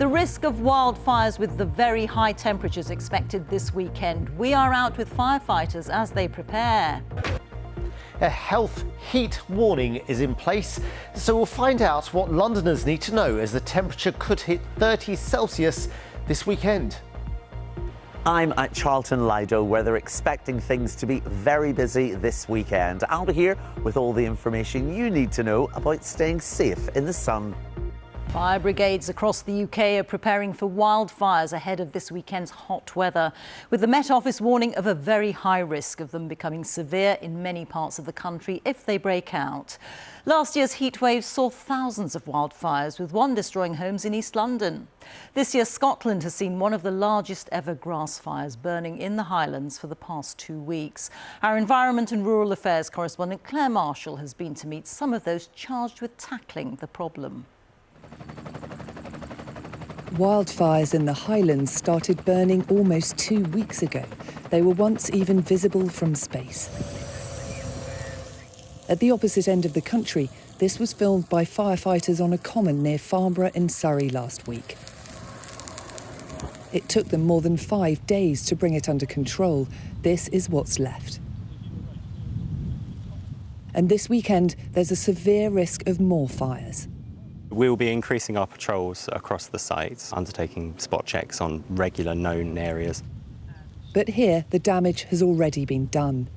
The risk of wildfires with the very high temperatures expected this weekend. We are out with firefighters as they prepare. A health heat warning is in place, so we'll find out what Londoners need to know as the temperature could hit 30 Celsius this weekend. I'm at Charlton Lido, where they're expecting things to be very busy this weekend. I'll be here with all the information you need to know about staying safe in the sun. Fire brigades across the UK are preparing for wildfires ahead of this weekend's hot weather, with the Met Office warning of a very high risk of them becoming severe in many parts of the country if they break out. Last year's heatwave saw thousands of wildfires, with one destroying homes in East London. This year, Scotland has seen one of the largest ever grass fires burning in the Highlands for the past 2 weeks. Our Environment and Rural Affairs correspondent Claire Marshall has been to meet some of those charged with tackling the problem. Wildfires in the Highlands started burning almost 2 weeks ago. They were once even visible from space. At the opposite end of the country, this was filmed by firefighters on a common near Farnborough in Surrey last week. It took them more than 5 days to bring it under control. This is what's left. And this weekend, there's a severe risk of more fires. We will be increasing our patrols across the site, undertaking spot checks on regular known areas. But here, the damage has already been done.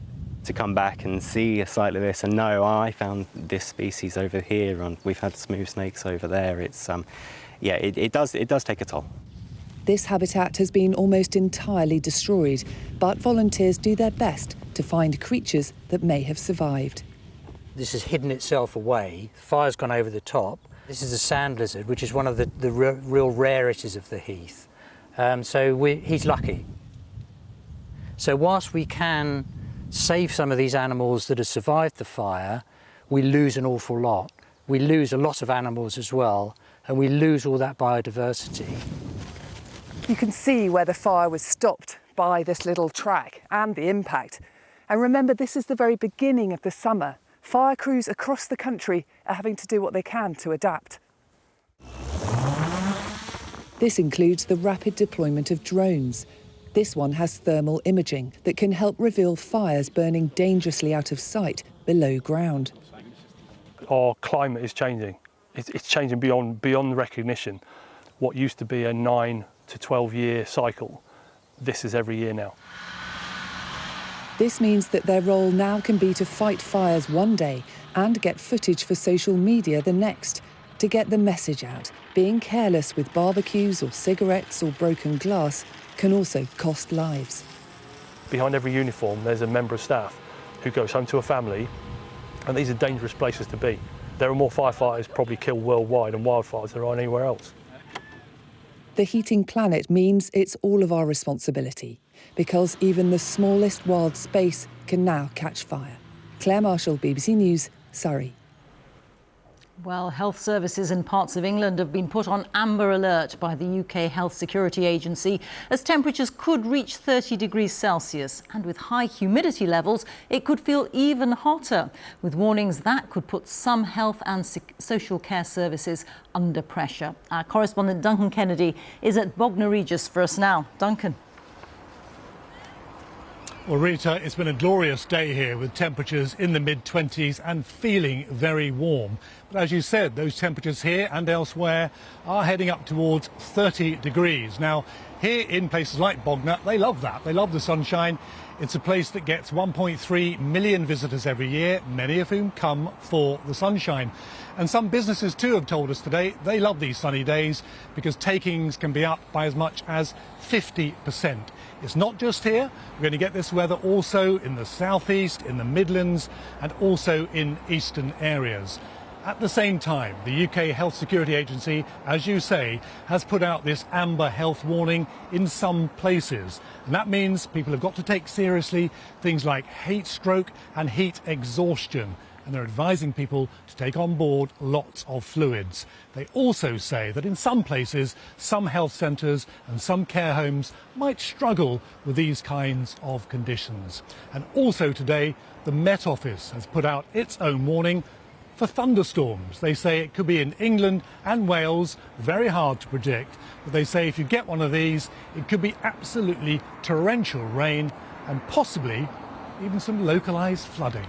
To come back and see a site like this and know, I found this species over here and we've had smooth snakes over there, it's, yeah, it does take a toll. This habitat has been almost entirely destroyed, but volunteers do their best to find creatures that may have survived. This has hidden itself away, fire's gone over the top. This is a sand lizard, which is one of the real rarities of the heath. He's lucky. So whilst we can save some of these animals that have survived the fire, we lose an awful lot. We lose a lot of animals as well, and we lose all that biodiversity. You can see where the fire was stopped by this little track and the impact. And remember, this is the very beginning of the summer. Fire crews across the country are having to do what they can to adapt. This includes the rapid deployment of drones. This one has thermal imaging that can help reveal fires burning dangerously out of sight below ground. Our climate is changing. It's changing beyond recognition. What used to be a 9 to 12 year cycle, this is every year now. This means that their role now can be to fight fires one day and get footage for social media the next, to get the message out. Being careless with barbecues or cigarettes or broken glass can also cost lives. Behind every uniform, there's a member of staff who goes home to a family, and these are dangerous places to be. There are more firefighters probably killed worldwide in wildfires than there are anywhere else. The heating planet means it's all of our responsibility, because even the smallest wild space can now catch fire. Claire Marshall, BBC News, Surrey. Well, health services in parts of England have been put on amber alert by the UK Health Security Agency as temperatures could reach 30 degrees Celsius. And with high humidity levels, it could feel even hotter, with warnings that could put some health and social care services under pressure. Our correspondent Duncan Kennedy is at Bognor Regis for us now. Duncan. Well, Rita, it's been a glorious day here with temperatures in the mid-20s and feeling very warm. But as you said, those temperatures here and elsewhere are heading up towards 30 degrees. Now, here in places like Bognor, they love that. They love the sunshine. It's a place that gets 1.3 million visitors every year, many of whom come for the sunshine. And some businesses too have told us today they love these sunny days because takings can be up by as much as 50%. It's not just here. We're going to get this weather also in the southeast, in the Midlands, and also in eastern areas. At the same time, the UK Health Security Agency, as you say, has put out this amber health warning in some places. And that means people have got to take seriously things like heat stroke and heat exhaustion. And they're advising people to take on board lots of fluids. They also say that in some places, some health centres and some care homes might struggle with these kinds of conditions. And also today, the Met Office has put out its own warning for for thunderstorms. They say it could be in England and Wales, very hard to predict. But they say if you get one of these, it could be absolutely torrential rain and possibly even some localised flooding.